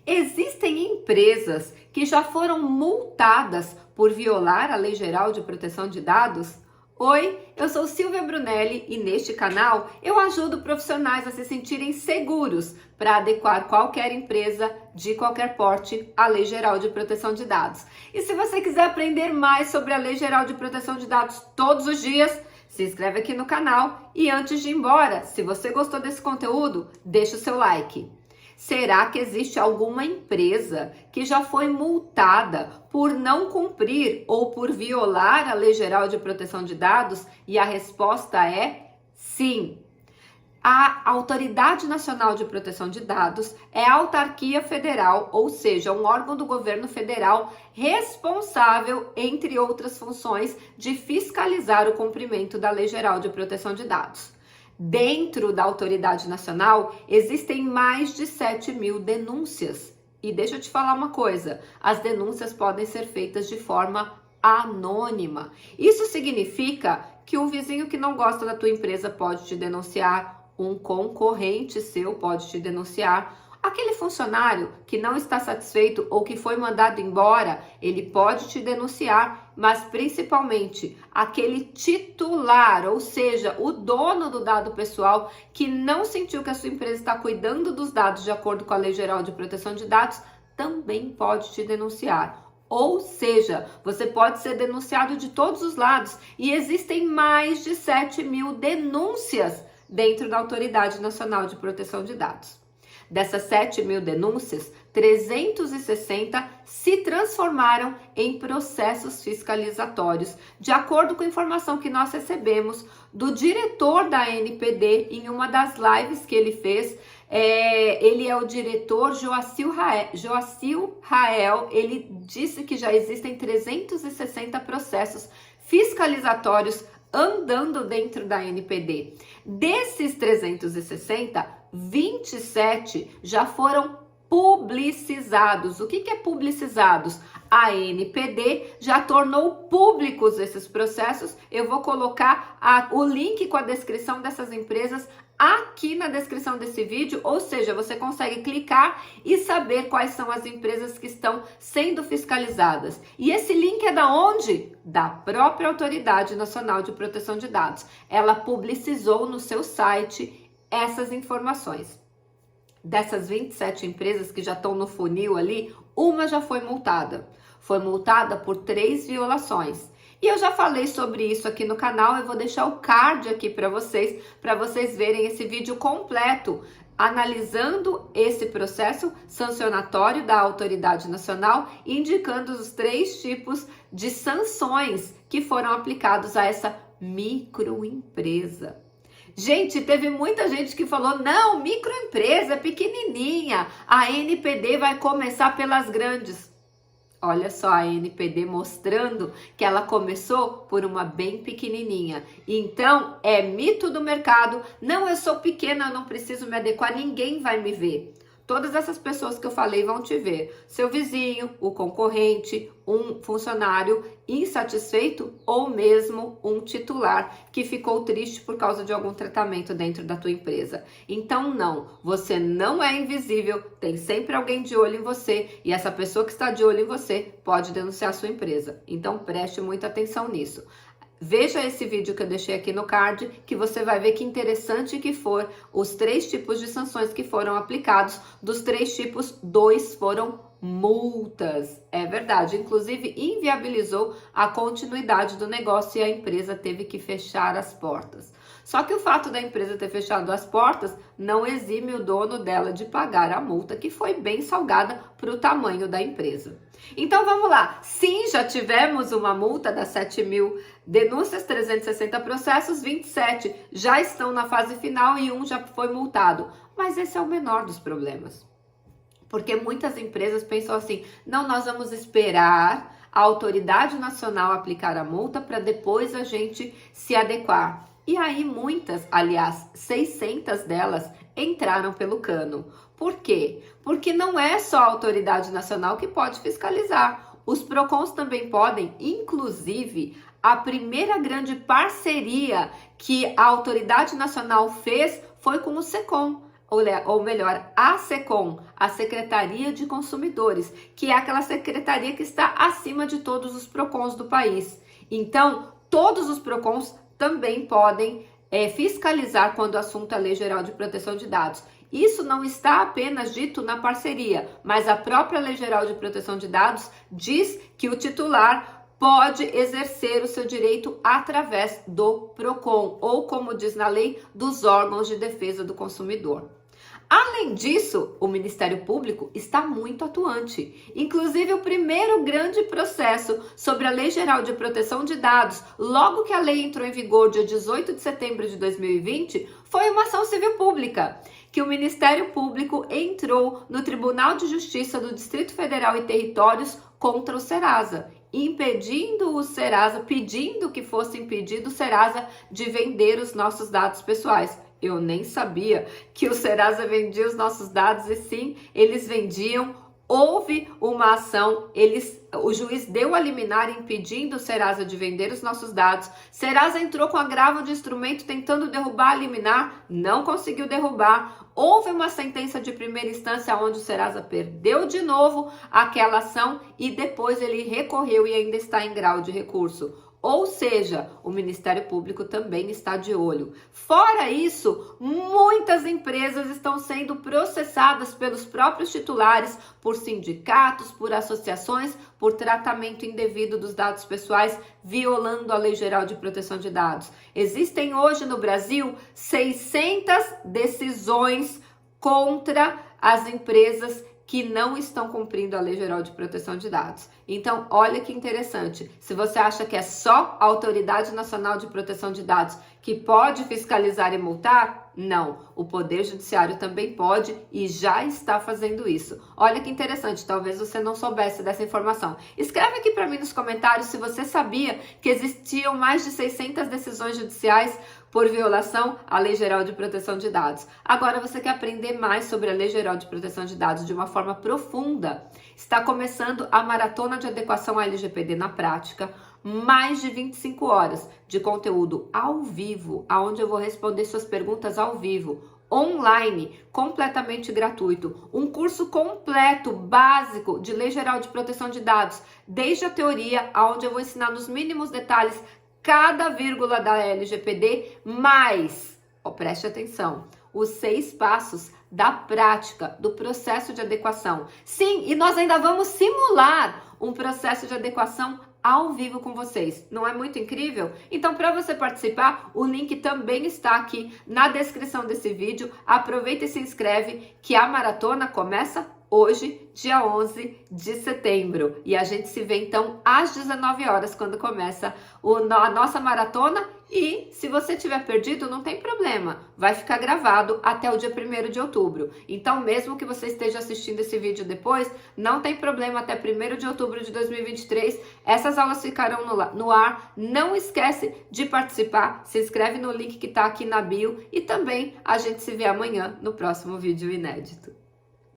Existem empresas que já foram multadas por violar a Lei Geral de Proteção de Dados? Oi, eu sou Silvia Brunelli e neste canal eu ajudo profissionais a se sentirem seguros para adequar qualquer empresa de qualquer porte à Lei Geral de Proteção de Dados. E se você quiser aprender mais sobre a Lei Geral de Proteção de Dados todos os dias, se inscreve aqui no canal e antes de ir embora, se você gostou desse conteúdo, deixa o seu like. Será que existe alguma empresa que já foi multada por não cumprir ou por violar a Lei Geral de Proteção de Dados? E a resposta é sim. A Autoridade Nacional de Proteção de Dados é a autarquia federal, ou seja, um órgão do governo federal responsável, entre outras funções, de fiscalizar o cumprimento da Lei Geral de Proteção de Dados. Dentro da Autoridade Nacional, existem mais de 7.000 denúncias. E deixa eu te falar uma coisa, as denúncias podem ser feitas de forma anônima. Isso significa que um vizinho que não gosta da tua empresa pode te denunciar, um concorrente seu pode te denunciar, aquele funcionário que não está satisfeito ou que foi mandado embora, ele pode te denunciar, mas principalmente aquele titular, ou seja, o dono do dado pessoal que não sentiu que a sua empresa está cuidando dos dados de acordo com a Lei Geral de Proteção de Dados, também pode te denunciar. Ou seja, você pode ser denunciado de todos os lados e existem mais de 7.000 denúncias dentro da Autoridade Nacional de Proteção de Dados. Dessas 7.000 denúncias, 360 se transformaram em processos fiscalizatórios, de acordo com a informação que nós recebemos do diretor da ANPD em uma das lives que ele fez. Ele é o diretor Joacil Rael. Ele disse que já existem 360 processos fiscalizatórios andando dentro da ANPD. Desses 360, 27 já foram publicizados. O que é publicizados? A ANPD já tornou públicos esses processos. Eu vou colocar o link com a descrição dessas empresas aqui na descrição desse vídeo, ou seja, você consegue clicar e saber quais são as empresas que estão sendo fiscalizadas. E esse link é da onde? Da própria Autoridade Nacional de Proteção de Dados. Ela publicizou no seu site essas informações. Dessas 27 empresas que já estão no funil ali, uma já foi multada. Foi multada por 3 violações. E eu já falei sobre isso aqui no canal, eu vou deixar o card aqui para vocês verem esse vídeo completo, analisando esse processo sancionatório da Autoridade Nacional, indicando os 3 tipos de sanções que foram aplicados a essa microempresa. Gente, teve muita gente que falou, não, microempresa, pequenininha, a ANPD vai começar pelas grandes. Olha só a ANPD mostrando que ela começou por uma bem pequenininha. Então, é mito do mercado. Não, eu sou pequena, eu não preciso me adequar, ninguém vai me ver. Todas essas pessoas que eu falei vão te ver. Seu vizinho, o concorrente, um funcionário insatisfeito ou mesmo um titular que ficou triste por causa de algum tratamento dentro da tua empresa. Então não, você não é invisível, tem sempre alguém de olho em você e essa pessoa que está de olho em você pode denunciar a sua empresa. Então preste muita atenção nisso. Veja esse vídeo que eu deixei aqui no card, que você vai ver que interessante que for os 3 tipos de sanções que foram aplicados. Dos 3 tipos, 2 foram multas. É verdade, inclusive inviabilizou a continuidade do negócio e a empresa teve que fechar as portas. Só que o fato da empresa ter fechado as portas não exime o dono dela de pagar a multa, que foi bem salgada para o tamanho da empresa. Então vamos lá, sim, já tivemos uma multa das 7.000 denúncias, 360 processos, 27 já estão na fase final e 1 já foi multado. Mas esse é o menor dos problemas. Porque muitas empresas pensam assim, não, nós vamos esperar a Autoridade Nacional aplicar a multa para depois a gente se adequar. E aí muitas, aliás, 600 delas entraram pelo cano. Por quê? Porque não é só a Autoridade Nacional que pode fiscalizar. Os PROCONs também podem, inclusive, a primeira grande parceria que a Autoridade Nacional fez foi com o SECOM. ou melhor, a SECOM, a Secretaria de Consumidores, que é aquela secretaria que está acima de todos os PROCONs do país. Então, todos os PROCONs também podem fiscalizar quando o assunto é a Lei Geral de Proteção de Dados. Isso não está apenas dito na parceria, mas a própria Lei Geral de Proteção de Dados diz que o titular pode exercer o seu direito através do PROCON, ou como diz na lei, dos órgãos de defesa do consumidor. Além disso, o Ministério Público está muito atuante. Inclusive, o primeiro grande processo sobre a Lei Geral de Proteção de Dados, logo que a lei entrou em vigor, dia 18 de setembro de 2020, foi uma ação civil pública, que o Ministério Público entrou no Tribunal de Justiça do Distrito Federal e Territórios contra o Serasa, impedindo o Serasa, pedindo que fosse impedido o Serasa de vender os nossos dados pessoais. Eu nem sabia que o Serasa vendia os nossos dados, e sim, eles vendiam. Houve uma ação, o juiz deu a liminar impedindo o Serasa de vender os nossos dados. Serasa entrou com agravo de instrumento tentando derrubar a liminar, não conseguiu derrubar. Houve uma sentença de primeira instância onde o Serasa perdeu de novo aquela ação e depois ele recorreu e ainda está em grau de recurso. Ou seja, o Ministério Público também está de olho. Fora isso, muitas empresas estão sendo processadas pelos próprios titulares, por sindicatos, por associações, por tratamento indevido dos dados pessoais, violando a Lei Geral de Proteção de Dados. Existem hoje no Brasil 600 decisões contra as empresas que não estão cumprindo a Lei Geral de Proteção de Dados. Então, olha que interessante. Se você acha que é só a Autoridade Nacional de Proteção de Dados que pode fiscalizar e multar, não. O Poder Judiciário também pode e já está fazendo isso. Olha que interessante, talvez você não soubesse dessa informação. Escreve aqui para mim nos comentários se você sabia que existiam mais de 600 decisões judiciais por violação à Lei Geral de Proteção de Dados. Agora você quer aprender mais sobre a Lei Geral de Proteção de Dados de uma forma profunda? Está começando a Maratona de Adequação à LGPD na Prática, mais de 25 horas de conteúdo ao vivo, onde eu vou responder suas perguntas ao vivo, online, completamente gratuito. Um curso completo, básico, de Lei Geral de Proteção de Dados, desde a teoria, onde eu vou ensinar nos mínimos detalhes cada vírgula da LGPD, mais, preste atenção, os 6 passos da prática, do processo de adequação. Sim, e nós ainda vamos simular um processo de adequação ao vivo com vocês. Não é muito incrível? Então, para você participar, o link também está aqui na descrição desse vídeo. Aproveita e se inscreve, que a maratona começa hoje, dia 11 de setembro. E a gente se vê, então, às 19 horas, quando começa a nossa maratona. E se você tiver perdido, não tem problema. Vai ficar gravado até o dia 1º de outubro. Então, mesmo que você esteja assistindo esse vídeo depois, não tem problema. Até 1º de outubro de 2023, essas aulas ficarão no ar. Não esquece de participar. Se inscreve no link que está aqui na bio. E também a gente se vê amanhã no próximo vídeo inédito.